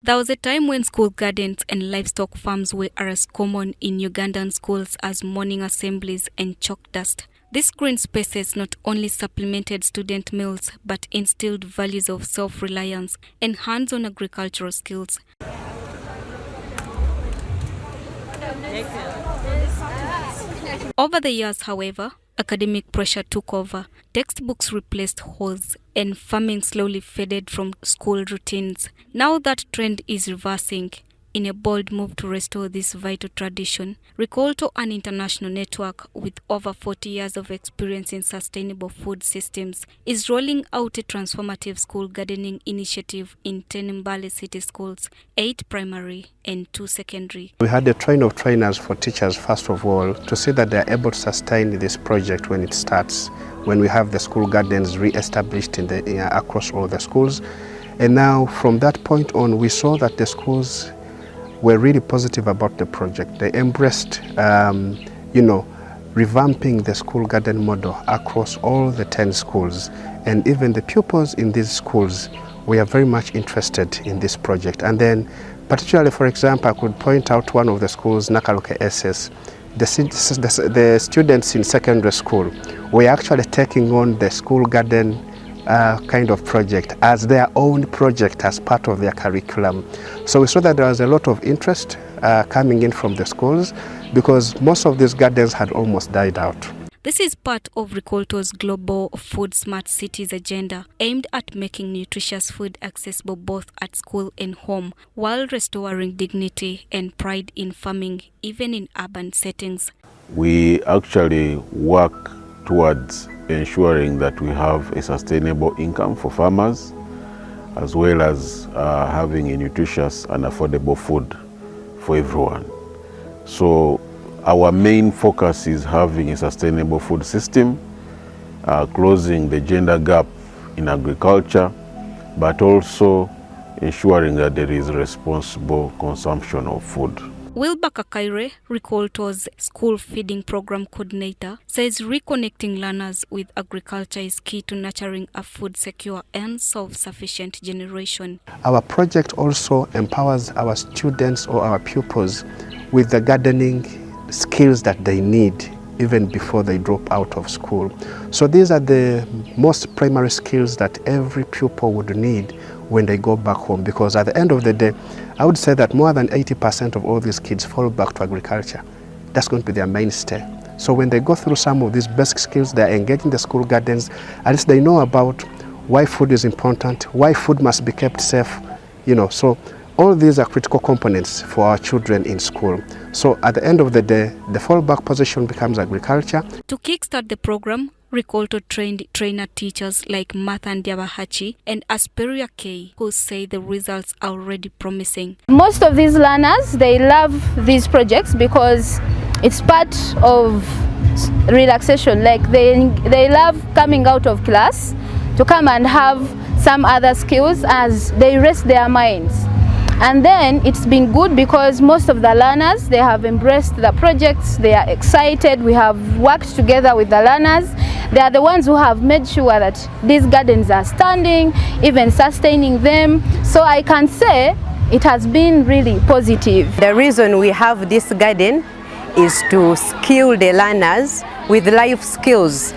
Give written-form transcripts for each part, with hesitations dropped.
There was a time when school gardens and livestock farms were as common in Ugandan schools as morning assemblies and chalk dust. These green spaces not only supplemented student meals but instilled values of self-reliance and hands-on agricultural skills. Over the years, however, academic pressure took over. Textbooks replaced halls and farming slowly faded from school routines. Now that trend is reversing. In a bold move to restore this vital tradition, RIKOLTO, an international network with over 40 years of experience in sustainable food systems, is rolling out a transformative school gardening initiative in 10 MBALE city schools, 8 primary and 2 secondary. We had a train of trainers for teachers, first of all, to see that they are able to sustain this project when it starts, when we have the school gardens re-established across all the schools. And now, from that point on, we saw that the schools were really positive about the project. They embraced, revamping the school garden model across all the 10 schools. And even the pupils in these schools were very much interested in this project. And then, particularly, for example, I could point out one of the schools, Nakaloke SS. The students in secondary school were actually taking on the school garden kind of project as their own project as part of their curriculum. So we saw that there was a lot of interest coming in from the schools because most of these gardens had almost died out. This is part of RIKOLTO's global Food Smart Cities agenda, aimed at making nutritious food accessible both at school and home, while restoring dignity and pride in farming, even in urban settings. We actually work towards ensuring that we have a sustainable income for farmers, as well as having a nutritious and affordable food for everyone. So our main focus is having a sustainable food system, closing the gender gap in agriculture, but also ensuring that there is responsible consumption of food. Wilbur Kakaire, RIKOLTO's school feeding program coordinator, says reconnecting learners with agriculture is key to nurturing a food secure and self-sufficient generation. Our project also empowers our students or our pupils with the gardening skills that they need even before they drop out of school. So these are the most primary skills that every pupil would need when they go back home, because at the end of the day, I would say that more than 80% of all these kids fall back to agriculture. That's going to be their mainstay. So when they go through some of these basic skills, they're engaged in the school gardens, at least they know about why food is important, why food must be kept safe, so all these are critical components for our children in school. So at the end of the day, the fallback position becomes agriculture. To kickstart the program, RIKOLTO trained trainer teachers like Martha Ndiabahachi and Asperia K, who say the results are already promising. Most of these learners, they love these projects because it's part of relaxation. Like they love coming out of class to come and have some other skills as they rest their minds. And then it's been good because most of the learners, they have embraced the projects, they are excited, we have worked together with the learners. They are the ones who have made sure that these gardens are standing, even sustaining them. So I can say it has been really positive. The reason we have this garden is to skill the learners with life skills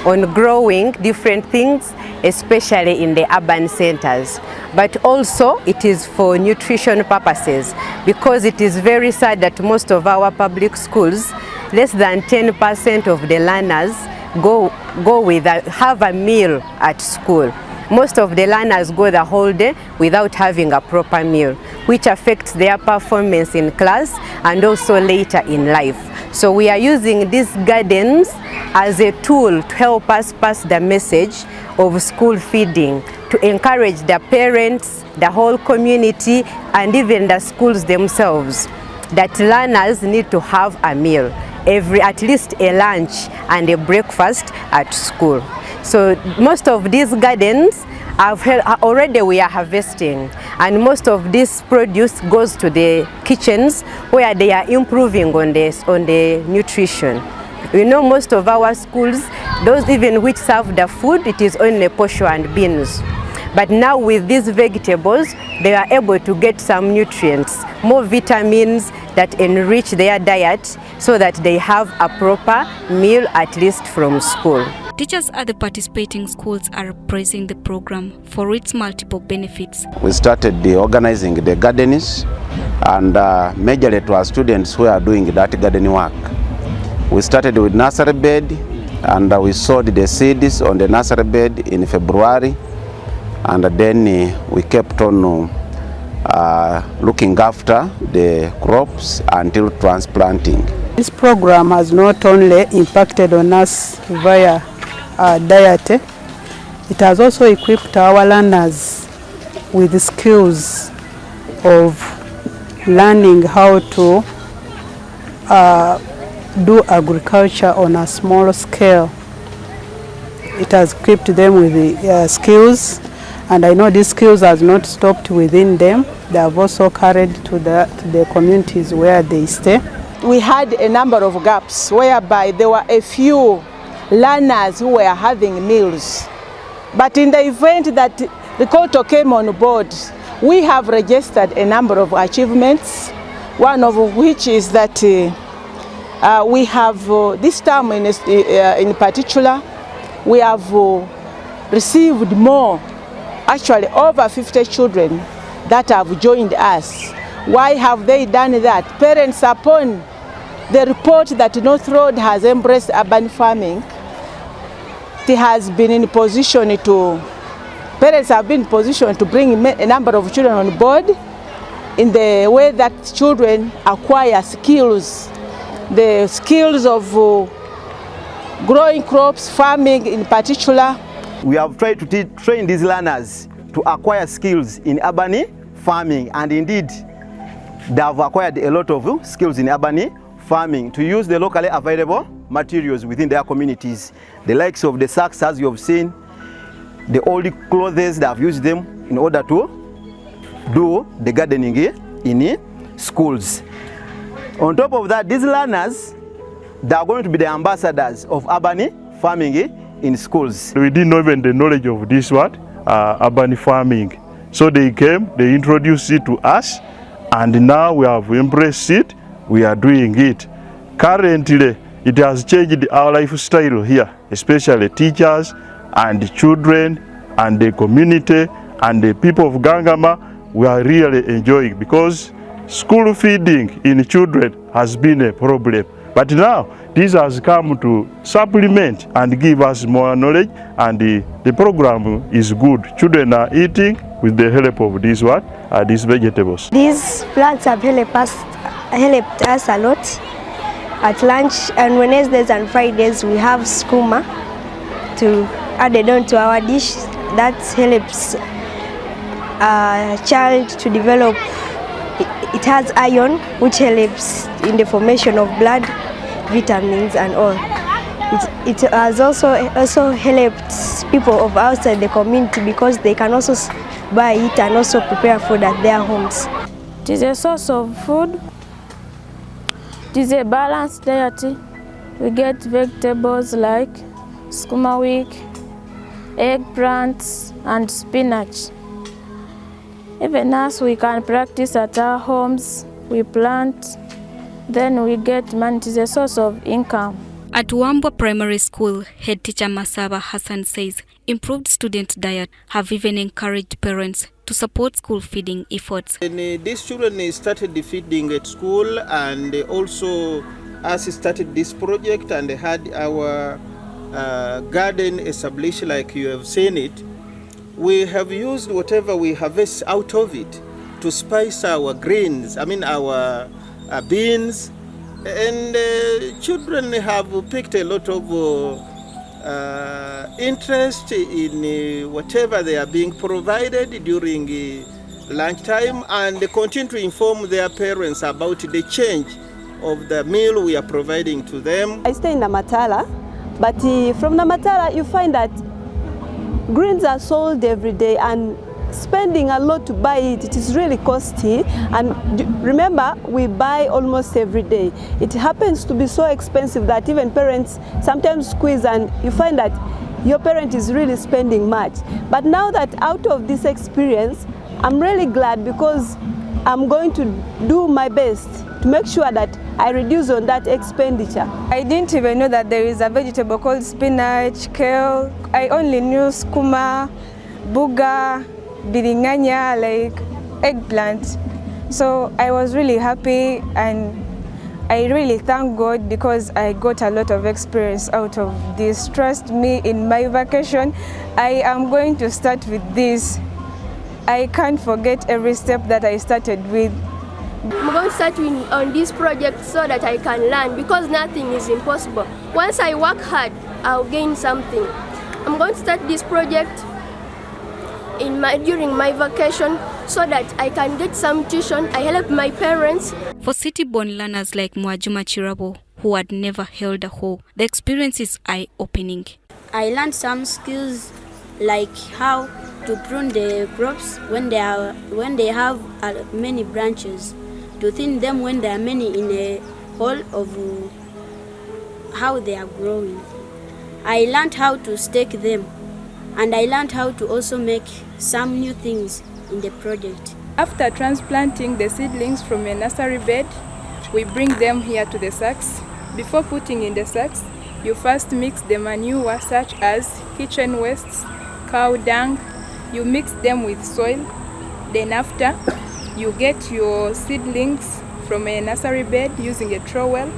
on growing different things, especially in the urban centers. But also it is for nutrition purposes, because it is very sad that most of our public schools, less than 10% of the learners have a meal at school. Most of the learners go the whole day without having a proper meal, which affects their performance in class and also later in life. So we are using these gardens as a tool to help us pass the message of school feeding, to encourage the parents, the whole community, and even the schools themselves, that learners need to have a meal, at least a lunch and a breakfast at school. So most of these gardens already we are harvesting, and most of this produce goes to the kitchens where they are improving on the nutrition. Most of our schools, those even which serve the food, it is only posho and beans. But now with these vegetables, they are able to get some nutrients, more vitamins that enrich their diet so that they have a proper meal at least from school. Teachers at the participating schools are praising the program for its multiple benefits. We started organizing the gardens, and majorly to our students who are doing that gardening work. We started with nursery bed, and we sowed the seeds on the nursery bed in February, and then we kept on looking after the crops until transplanting. This program has not only impacted on us via diet, it has also equipped our learners with the skills of learning how to do agriculture on a small scale. It has equipped them with the skills, and I know these skills has not stopped within them. They have also carried to the communities where they stay. We had a number of gaps whereby there were a few learners who were having meals. But in the event that RIKOLTO came on board, we have registered a number of achievements, one of which is that we have, this term in particular, we have received more, actually over 50 children that have joined us. Why have they done that? Parents, upon the report that North Road has embraced urban farming, it has been in position to, parents have been in position to bring a number of children on board in the way that children acquire skills, the skills of growing crops, farming in particular. We have tried to train these learners to acquire skills in urban farming, and indeed they have acquired a lot of skills in urban farming to use the locally available materials within their communities. The likes of the sacks, as you have seen, the old clothes, they have used them in order to do the gardening in schools. On top of that, these learners, they are going to be the ambassadors of urban farming in schools. We didn't know even the knowledge of this urban farming. So they came, they introduced it to us, and now we have embraced it, we are doing it. Currently, it has changed our lifestyle here, especially teachers and children and the community and the people of Gangama. We are really enjoying, because school feeding in children has been a problem. But now this has come to supplement and give us more knowledge, and the program is good. Children are eating with the help of these vegetables. These plants have helped us a lot. At lunch and Wednesdays and Fridays we have skuma to add it on to our dish. That helps a child to develop. It has iron, which helps in the formation of blood, vitamins and all. It has also helped people of outside the community, because they can also buy it and also prepare food at their homes. It is a source of food. It is a balanced diet. We get vegetables like skuma week, eggplants and spinach. Even us, we can practice at our homes. We plant, then we get money. It is a source of income. At Wambwa Primary School, head teacher Masaba Hassan says improved student diet have even encouraged parents to support school feeding efforts. And, these children started the feeding at school, and also us started this project and had our garden established like you have seen it. We have used whatever we harvest out of it to spice our greens, our beans, and children have picked a lot of interest in whatever they are being provided during lunchtime, and they continue to inform their parents about the change of the meal we are providing to them. I stay in Namatala, but from Namatala you find that greens are sold every day, and spending a lot to buy it, it is really costly. And remember, we buy almost every day. It happens to be so expensive that even parents sometimes squeeze, and you find that your parent is really spending much. But now that out of this experience, I'm really glad because I'm going to do my best to make sure that I reduce on that expenditure. I didn't even know that there is a vegetable called spinach, kale. I only knew skuma, buga, biringanya, like eggplant. So I was really happy and I really thank God because I got a lot of experience out of this. Trust me, in my vacation, I am going to start with this. I can't forget every step that I started with. I'm going to start on this project so that I can learn because nothing is impossible. Once I work hard, I'll gain something. I'm going to start this project during my vacation so that I can get some tuition. I help my parents. For city-born learners like Mwajuma Chirabo, who had never held a hoe, the experience is eye-opening. I learned some skills like how to prune the crops when they have many branches, to thin them when there are many in a hole of how they are growing. I learned how to stake them, and I learned how to also make some new things in the project. After transplanting the seedlings from a nursery bed, we bring them here to the sacks. Before putting in the sacks, you first mix the manure such as kitchen wastes, cow dung. You mix them with soil. Then after, you get your seedlings from a nursery bed using a trowel.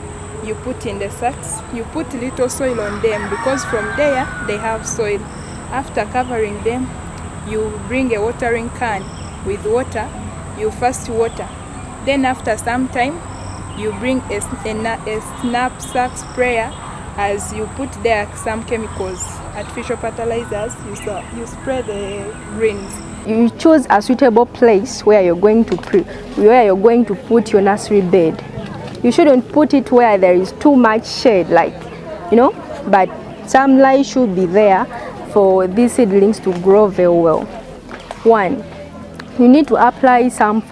You put in the sacks. You put little soil on them because from there they have soil. After covering them, you bring a watering can with water. You first water. Then after some time, you bring a knapsack sprayer. As you put there some chemicals, artificial fertilizers, you spray the greens. You choose a suitable place where you're going to put your nursery bed. You shouldn't put it where there is too much shade, but some light should be there for these seedlings to grow very well. 1, you need to apply some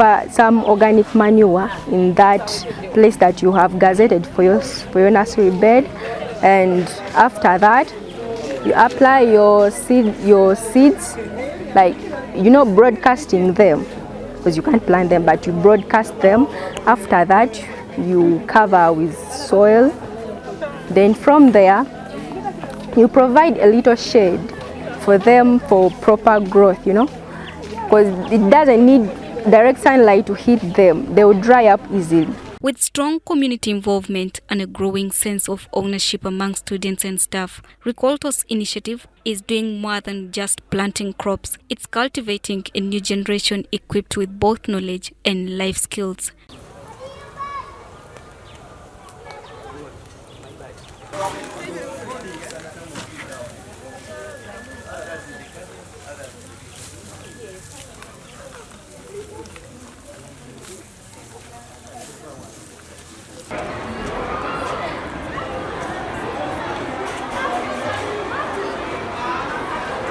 organic manure in that place that you have gazetted for your nursery bed. And after that, you apply your seeds, broadcasting them, because you can't plant them, but you broadcast them. After that, you cover with soil. Then from there, you provide a little shade for them for proper growth, because it doesn't need direct sunlight to hit them. They will dry up easily. With strong community involvement and a growing sense of ownership among students and staff, RIKOLTO's initiative is doing more than just planting crops. It's cultivating a new generation equipped with both knowledge and life skills.